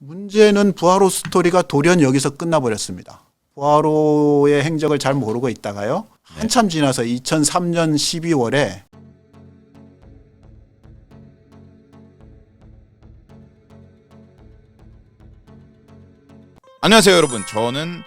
문제는 부하로 스토리가 돌연 여기서 끝나버렸습니다. 부하로의 행적을 잘 모르고 있다가요. 한참 지나서 2003년 12월에 안녕하세요 여러분, 저는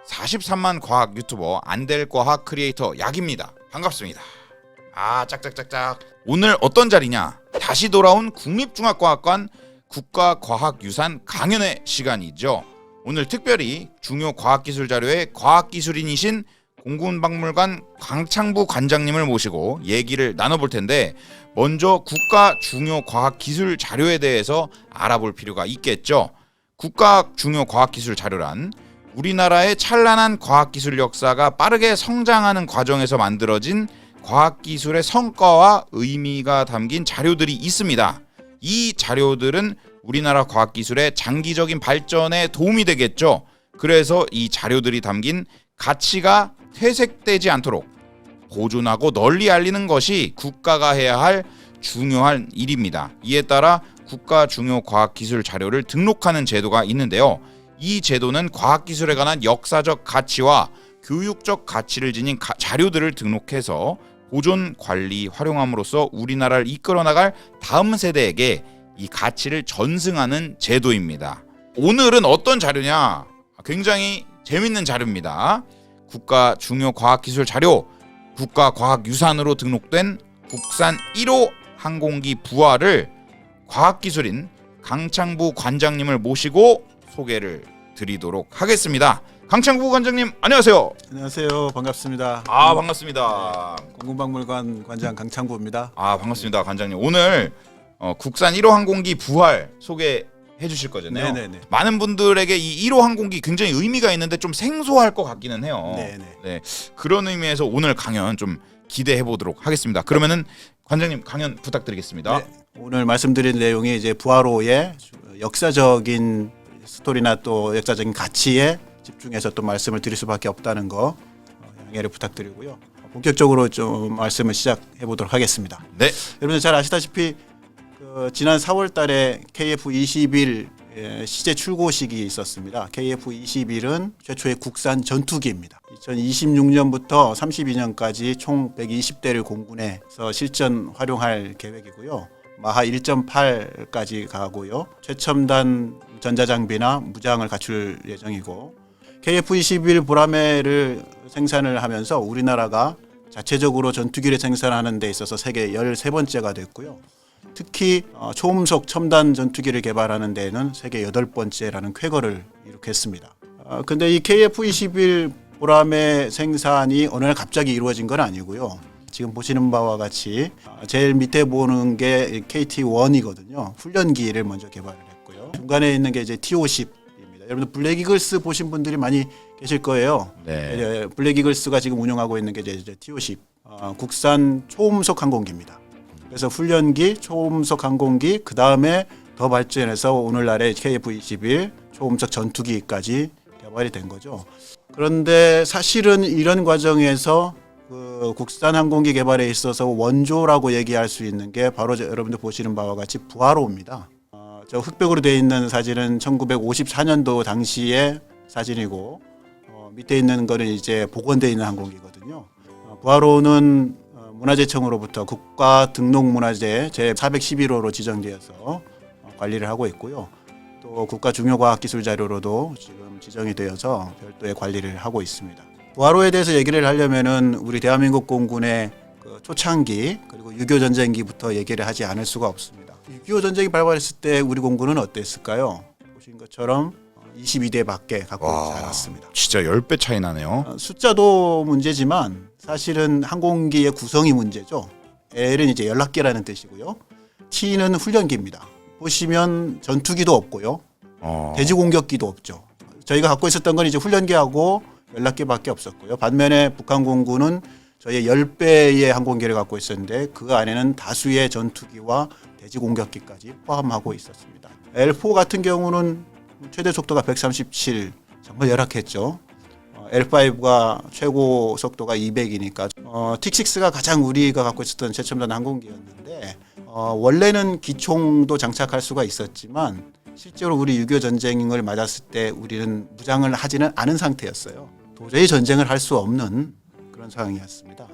43만 과학 유튜버 안될과학 크리에이터 약입니다. 반갑습니다. 짝짝짝짝. 오늘 어떤 자리냐, 다시 돌아온 국립중앙과학관 국가과학유산 강연회 시간이죠. 오늘 특별히 중요 과학기술 자료의 과학기술인이신 공군박물관 강창부 관장님을 모시고 얘기를 나눠볼 텐데, 먼저 국가 중요 과학기술 자료에 대해서 알아볼 필요가 있겠죠. 국가 중요 과학기술 자료란 우리나라의 찬란한 과학기술 역사가 빠르게 성장하는 과정에서 만들어진 과학기술의 성과와 의미가 담긴 자료들이 있습니다. 이 자료들은 우리나라 과학기술의 장기적인 발전에 도움이 되겠죠. 그래서 이 자료들이 담긴 가치가 퇴색되지 않도록 보존하고 널리 알리는 것이 국가가 해야 할 중요한 일입니다. 이에 따라 국가 중요 과학기술 자료를 등록하는 제도가 있는데요. 이 제도는 과학기술에 관한 역사적 가치와 교육적 가치를 지닌 자료들을 등록해서 보존, 관리, 활용함으로써 우리나라를 이끌어 나갈 다음 세대에게 이 가치를 전승하는 제도입니다. 오늘은 어떤 자료냐? 굉장히 재밌는 자료입니다. 국가 중요 과학기술 자료, 국가과학유산으로 등록된 국산 1호 항공기 부하를 과학기술인 강창부 관장님을 모시고 소개를 드리도록 하겠습니다. 강창부 관장님, 안녕하세요. 안녕하세요. 반갑습니다. 반갑습니다. 공군박물관 관장 강창부입니다. 반갑습니다, 관장님. 오늘 국산 1호 항공기 부활 소개해 주실 거잖아요. 네네네. 많은 분들에게 이 1호 항공기 굉장히 의미가 있는데 좀 생소할 것 같기는 해요. 네네. 네, 그런 의미에서 오늘 강연 좀 기대해 보도록 하겠습니다. 그러면은 관장님 강연 부탁드리겠습니다. 네, 오늘 말씀드린 내용이 이제 부하로의 역사적인 스토리나 또 역사적인 가치에 집중해서 또 말씀을 드릴 수밖에 없다는 거 양해를 부탁드리고요. 본격적으로 좀 말씀을 시작해 보도록 하겠습니다. 네. 여러분들 잘 아시다시피 지난 4월달에 KF-21 시제 출고식이 있었습니다. KF-21은 최초의 국산 전투기입니다. 2026년부터 32년까지 총 120대를 공군에서 실전 활용할 계획이고요. 마하 1.8까지 가고요. 최첨단 전자장비나 무장을 갖출 예정이고, KF-21 보라매를 생산을 하면서 우리나라가 자체적으로 전투기를 생산하는 데 있어서 세계 13번째가 됐고요. 특히 초음속 첨단 전투기를 개발하는 데에는 세계 8번째라는 쾌거를 이룩했습니다. 근데 이 KF-21 보라매 생산이 어느 날 갑자기 이루어진 건 아니고요. 지금 보시는 바와 같이 제일 밑에 보는 게 KT-1이거든요. 훈련기를 먼저 개발을 했고요. 중간에 있는 게 이제 T-50입니다. 여러분들 블랙 이글스 보신 분들이 많이 계실 거예요. 네. 블랙 이글스가 지금 운영하고 있는 게 이제 T-50 국산 초음속 항공기입니다. 그래서 훈련기, 초음속 항공기, 그 다음에 더 발전해서 오늘날의 KF-21 초음속 전투기까지 개발이 된 거죠. 그런데 사실은 이런 과정에서 국산 항공기 개발에 있어서 원조라고 얘기할 수 있는 게 바로 여러분들 보시는 바와 같이 부하로입니다. 저 흑백으로 되어 있는 사진은 1954년도 당시의 사진이고, 밑에 있는 거는 이제 복원되어 있는 항공기거든요. 부하로는 문화재청으로부터 국가등록문화재 제411호로 지정되어서 관리를 하고 있고요. 또 국가중요과학기술자료로도 지금 지정이 되어서 별도의 관리를 하고 있습니다. 부하로에 대해서 얘기를 하려면은 우리 대한민국 공군의 초창기 그리고 6.25 전쟁기부터 얘기를 하지 않을 수가 없습니다. 6.25 전쟁이 발발했을 때 우리 공군은 어땠을까요? 보신 것처럼 22대밖에 갖고 있지 않았습니다. 진짜 10배 차이 나네요. 숫자도 문제지만 사실은 항공기의 구성이 문제죠. L은 이제 연락기라는 뜻이고요. T는 훈련기입니다. 보시면 전투기도 없고요. 대지공격기도 없죠. 저희가 갖고 있었던 건 이제 훈련기하고 연락기밖에 없었고요. 반면에 북한 공군은 저희의 10배의 항공기를 갖고 있었는데 그 안에는 다수의 전투기와 대지공격기까지 포함하고 있었습니다. L4 같은 경우는 최대 속도가 137, 정말 열악했죠. L5가 최고 속도가 200이니까 T6가 가장 우리가 갖고 있었던 최첨단 항공기였는데 원래는 기총도 장착할 수가 있었지만 실제로 우리 6.25 전쟁을 맞았을 때 우리는 무장을 하지는 않은 상태였어요. 도저히 전쟁을 할 수 없는 그런 상황이었습니다.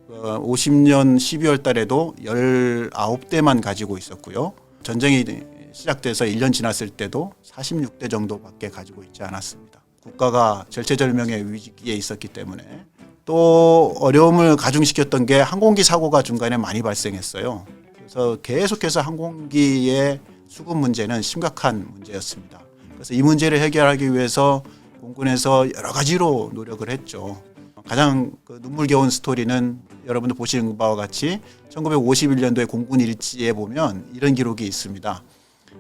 50년 12월 달에도 19대만 가지고 있었고요. 전쟁이 시작돼서 1년 지났을 때도 46대 정도밖에 가지고 있지 않았습니다. 국가가 절체절명의 위기에 있었기 때문에 또 어려움을 가중시켰던 게 항공기 사고가 중간에 많이 발생했어요. 그래서 계속해서 항공기의 수급 문제는 심각한 문제였습니다. 그래서 이 문제를 해결하기 위해서 공군에서 여러 가지로 노력을 했죠. 가장 눈물겨운 스토리는 여러분들 보시는 바와 같이 1951년도에 공군 일지에 보면 이런 기록이 있습니다.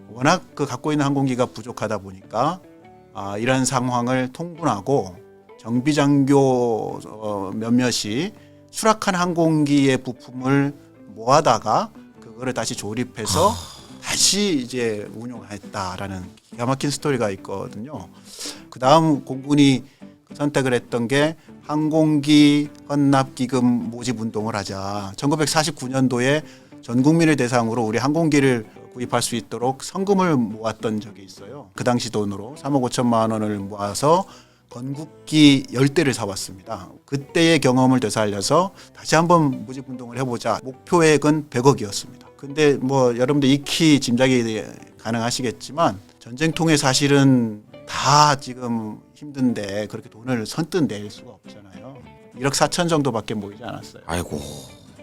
워낙 갖고 있는 항공기가 부족하다 보니까 이런 상황을 통분하고 정비장교 몇몇이 수락한 항공기의 부품을 모아다가 그거를 다시 조립해서 다시 이제 운용했다라는 기가 막힌 스토리가 있거든요. 그 다음 공군이 선택을 했던 게 항공기 헌납기금 모집 운동을 하자. 1949년도에 전 국민을 대상으로 우리 항공기를 구입할 수 있도록 성금을 모았던 적이 있어요. 그 당시 돈으로 3억 5천만 원을 모아서 건국기 10대를 사왔습니다. 그때의 경험을 되살려서 다시 한번 모집 운동을 해보자. 목표액은 100억이었습니다. 근데 뭐 여러분들 익히 짐작이 가능하시겠지만 전쟁통에 사실은 다 지금 힘든데 그렇게 돈을 선뜻 낼 수가 없잖아요. 1억 4천 정도밖에 모이지 않았어요. 아이고.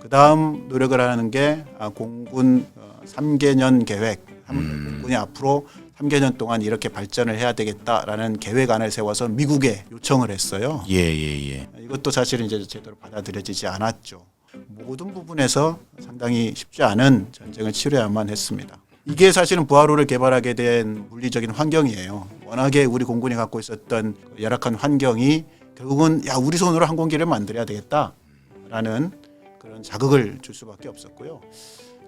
그 다음 노력을 하는 게 공군 3개년 계획. 공군이 앞으로 3개년 동안 이렇게 발전을 해야 되겠다라는 계획안을 세워서 미국에 요청을 했어요. 예. 이것도 사실은 이제 제대로 받아들여지지 않았죠. 모든 부분에서 상당히 쉽지 않은 전쟁을 치러야만 했습니다. 이게 사실은 부하로를 개발하게 된 물리적인 환경이에요. 워낙에 우리 공군이 갖고 있었던 열악한 환경이 결국은 우리 손으로 항공기를 만들어야 되겠다라는 그런 자극을 줄 수밖에 없었고요.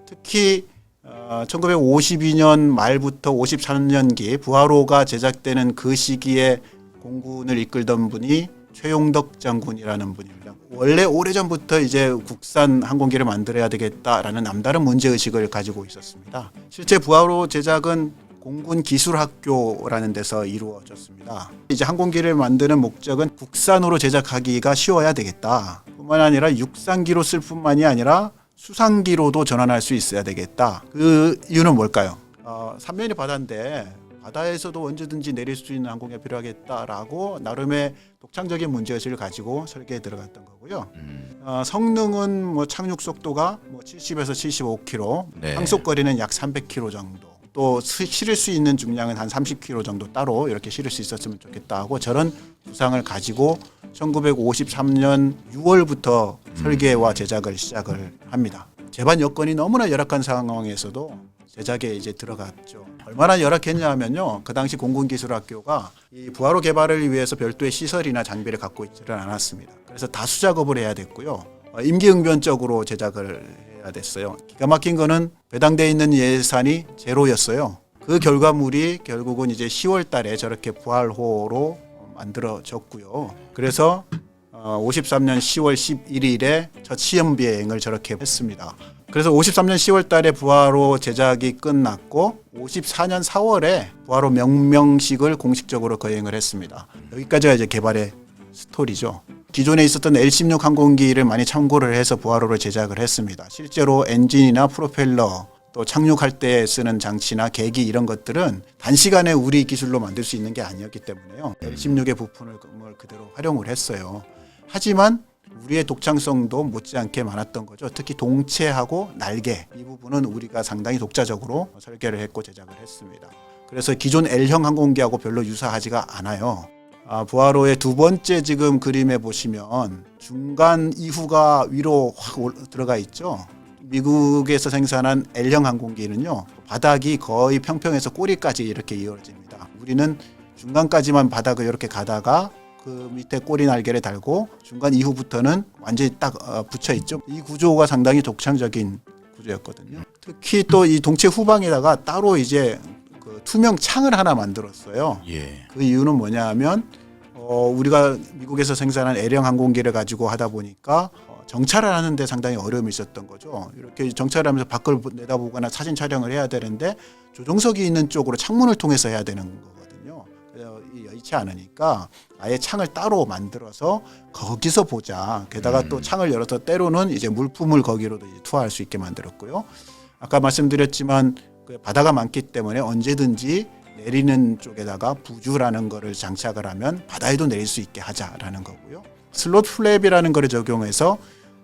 특히 1952년 말부터 53년기 부하로가 제작되는 그 시기에 공군을 이끌던 분이 최용덕 장군이라는 분입니다. 원래 오래전부터 이제 국산 항공기를 만들어야 되겠다라는 남다른 문제의식을 가지고 있었습니다. 실제 부하로 제작은 공군 기술학교라는 데서 이루어졌습니다. 이제 항공기를 만드는 목적은 국산으로 제작하기가 쉬워야 되겠다. 뿐만 아니라 육상기로 쓸 뿐만이 아니라 수상기로도 전환할 수 있어야 되겠다. 그 이유는 뭘까요? 삼면이 바다인데 바다에서도 언제든지 내릴 수 있는 항공기가 필요하겠다라고 나름의 독창적인 문제의식을 가지고 설계에 들어갔던 거고요. 성능은 뭐 착륙 속도가 70에서 75km, 네. 항속거리는 약 300km 정도. 또 실을 수 있는 중량은 한 30kg 정도 따로 이렇게 실을 수 있었으면 좋겠다 하고 저런 구상을 가지고 1953년 6월부터 설계와 제작을 시작을 합니다. 제반 여건이 너무나 열악한 상황에서도 제작에 이제 들어갔죠. 얼마나 열악했냐 하면요. 그 당시 공군기술학교가 이 부하로 개발을 위해서 별도의 시설이나 장비를 갖고 있지는 않았습니다. 그래서 다수 작업을 해야 됐고요. 임기응변적으로 제작을 해야 됐어요. 기가 막힌 거는 배당돼 있는 예산이 제로였어요. 그 결과물이 결국은 이제 10월 달에 저렇게 부활호로 만들어졌고요. 그래서 53년 10월 11일에 첫 시험 비행을 저렇게 했습니다. 그래서 53년 10월 달에 부하로 제작이 끝났고 54년 4월에 부하로 명명식을 공식적으로 거행을 했습니다. 여기까지가 이제 개발의 스토리죠. 기존에 있었던 L-16 항공기를 많이 참고를 해서 부하로를 제작을 했습니다. 실제로 엔진이나 프로펠러 또 착륙할 때 쓰는 장치나 계기 이런 것들은 단시간에 우리 기술로 만들 수 있는 게 아니었기 때문에요. L-16의 부품을 그대로 활용을 했어요. 하지만 우리의 독창성도 못지않게 많았던 거죠. 특히 동체하고 날개 이 부분은 우리가 상당히 독자적으로 설계를 했고 제작을 했습니다. 그래서 기존 L형 항공기하고 별로 유사하지가 않아요. 부하로의 두 번째 지금 그림에 보시면 중간 이후가 위로 확 들어가 있죠. 미국에서 생산한 L형 항공기는요. 바닥이 거의 평평해서 꼬리까지 이렇게 이어집니다. 우리는 중간까지만 바닥을 이렇게 가다가 그 밑에 꼬리 날개를 달고 중간 이후부터는 완전히 딱 붙여 있죠. 이 구조가 상당히 독창적인 구조였거든요. 특히 또 이 동체 후방에다가 따로 이제 그 투명 창을 하나 만들었어요. 예. 그 이유는 뭐냐하면 우리가 미국에서 생산한 L형 항공기를 가지고 하다 보니까 정찰을 하는데 상당히 어려움이 있었던 거죠. 이렇게 정찰하면서 밖을 내다보거나 사진 촬영을 해야 되는데 조종석이 있는 쪽으로 창문을 통해서 해야 되는 거거든요. 그래서 여의치 않으니까 아예 창을 따로 만들어서 거기서 보자. 게다가 또 창을 열어서 때로는 이제 물품을 거기로도 이제 투하할 수 있게 만들었고요. 아까 말씀드렸지만 그 바다가 많기 때문에 언제든지 내리는 쪽에다가 부주라는 거를 장착을 하면 바다에도 내릴 수 있게 하자라는 거고요. 슬롯 플랩이라는 거를 적용해서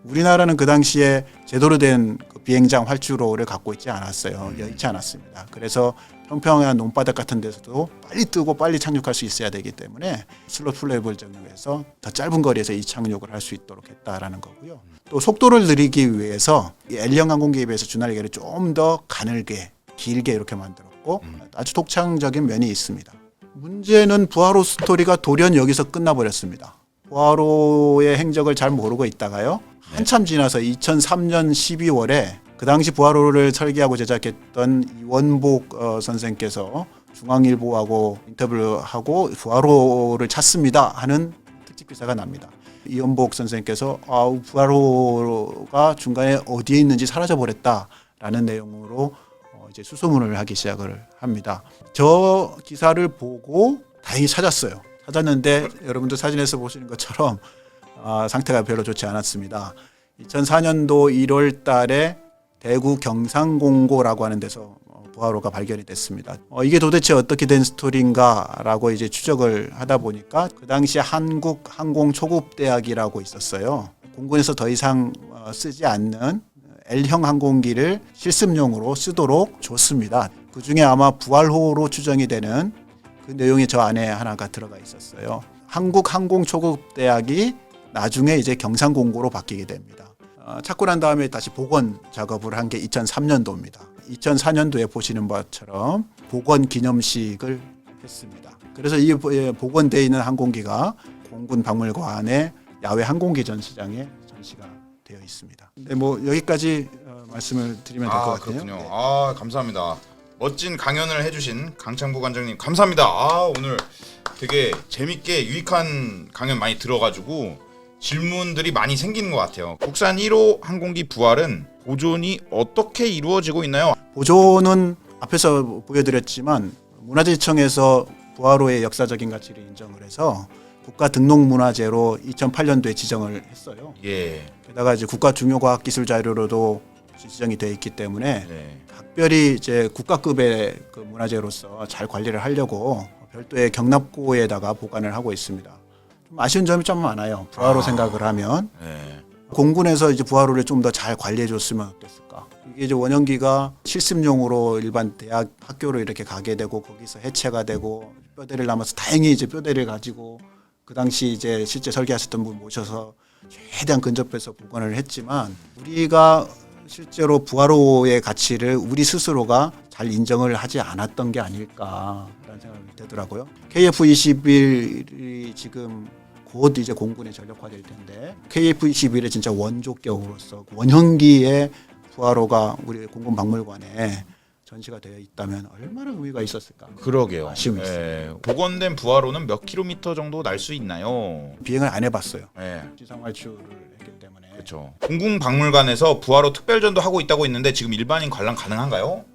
우리나라는 그 당시에 제대로 된 그 비행장 활주로를 갖고 있지 않았어요. 여의치 않았습니다. 그래서 평평한 논바닥 같은 데서도 빨리 뜨고 빨리 착륙할 수 있어야 되기 때문에 슬롯 플랩을 적용해서 더 짧은 거리에서 이 착륙을 할 수 있도록 했다라는 거고요. 또 속도를 늘리기 위해서 이 L형 항공기에 비해서 주날개를 좀 더 가늘게 길게 이렇게 만들었고 아주 독창적인 면이 있습니다. 문제는 부하로 스토리가 돌연 여기서 끝나버렸습니다. 부하로의 행적을 잘 모르고 있다가요. 한참 지나서 2003년 12월에 그 당시 부하로를 설계하고 제작했던 이원복 선생께서 중앙일보하고 인터뷰를 하고 부하로를 찾습니다 하는 특집 기사가 납니다. 이원복 선생께서 부하로가 중간에 어디에 있는지 사라져버렸다라는 내용으로 이제 수소문을 하기 시작을 합니다. 저 기사를 보고 다행히 찾았어요. 찾았는데 여러분들 사진에서 보시는 것처럼 상태가 별로 좋지 않았습니다. 2004년도 1월 달에 대구 경상공고라고 하는 데서 부하로가 발견이 됐습니다. 이게 도대체 어떻게 된 스토리인가라고 이제 추적을 하다 보니까 그 당시 한국항공초급대학이라고 있었어요. 공군에서 더 이상 쓰지 않는 L형 항공기를 실습용으로 쓰도록 줬습니다. 그 중에 아마 부활호로 추정이 되는 그 내용이 저 안에 하나가 들어가 있었어요. 한국항공초급대학이 나중에 이제 경상공고로 바뀌게 됩니다. 찾고 난 다음에 다시 복원 작업을 한 게 2003년도입니다. 2004년도에 보시는 것처럼 복원 기념식을 했습니다. 그래서 이 복원되어 있는 항공기가 공군 박물관의 야외 항공기 전시장에 전시가 되어 있습니다. 네, 뭐 여기까지 말씀을 드리면 될 것 같아요. 그렇군요. 네. 감사합니다. 멋진 강연을 해주신 강창부 관장님 감사합니다. 오늘 되게 재밌게 유익한 강연 많이 들어가지고 질문들이 많이 생기는 것 같아요. 국산 1호 항공기 부활은 보존이 어떻게 이루어지고 있나요? 보존은 앞에서 보여드렸지만 문화재청에서 부활호의 역사적인 가치를 인정을 해서 국가 등록문화재로 2008년도에 지정을 했어요. 예. 게다가 이제 국가 중요과학기술 자료로도 지정이 되어 있기 때문에 네. 각별히 이제 국가급의 그 문화재로서 잘 관리를 하려고 별도의 경납고에다가 보관을 하고 있습니다. 좀 아쉬운 점이 좀 많아요. 부활호 생각을 하면 네. 공군에서 이제 부활호를 좀 더 잘 관리해 줬으면 어땠을까? 이게 이제 원형기가 실습용으로 일반 대학 학교로 이렇게 가게 되고 거기서 해체가 되고 뼈대를 남아서 다행히 이제 뼈대를 가지고 그 당시 이제 실제 설계하셨던 분 모셔서 최대한 근접해서 복원을 했지만 우리가 실제로 부활호의 가치를 우리 스스로가 잘 인정을 하지 않았던 게 아닐까라는 생각이 되더라고요. KF-21이 지금 곧 이제 공군에 전력화될 텐데 KF-21의 진짜 원조격으로서 원형기의 부활호가 우리 공군 박물관에 전시가 되어 있다면 얼마나 의미가 있었을까. 그러게요. 아쉬움이 예. 복원된 부활호는 몇 킬로미터 정도 날 수 있나요? 비행을 안 해봤어요. 예. 지상 활주를 했기 때문에. 그렇죠. 공군 박물관에서 부활호 특별전도 하고 있다고 했는데 지금 일반인 관람 가능한가요?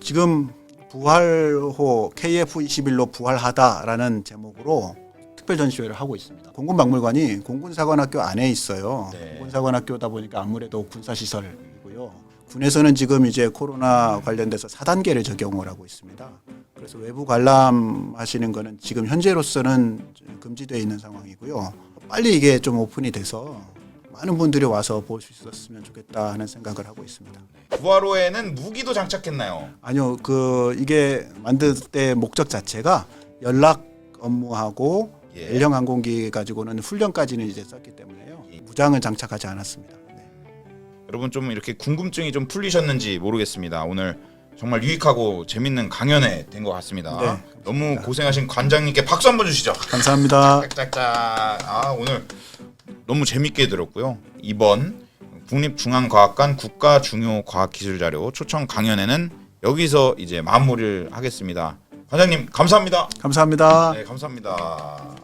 지금 부활호 KF-21로 부활하다라는 제목으로 특별 전시회를 하고 있습니다. 공군 박물관이 공군사관학교 안에 있어요. 네. 공군사관학교다 보니까 아무래도 군사시설이고요. 군에서는 지금 이제 코로나 관련돼서 4단계를 적용을 하고 있습니다. 그래서 외부 관람하시는 거는 지금 현재로서는 금지되어 있는 상황이고요. 빨리 이게 좀 오픈이 돼서 많은 분들이 와서 볼 수 있었으면 좋겠다 하는 생각을 하고 있습니다. 부활호에는 무기도 장착했나요? 아니요, 이게 만들 때 목적 자체가 연락 업무하고 예. L형 항공기 가지고는 훈련까지는 이제 썼기 때문에요. 무장을 장착하지 않았습니다. 네. 여러분 좀 이렇게 궁금증이 좀 풀리셨는지 모르겠습니다. 오늘 정말 유익하고 재밌는 강연회 된 것 같습니다. 네, 너무 고생하신 관장님께 박수 한번 주시죠. 감사합니다. 짝짝짝. 오늘 너무 재밌게 들었고요. 이번 국립중앙과학관 국가중요과학기술자료 초청 강연회는 여기서 이제 마무리를 하겠습니다. 관장님 감사합니다. 감사합니다. 네, 감사합니다.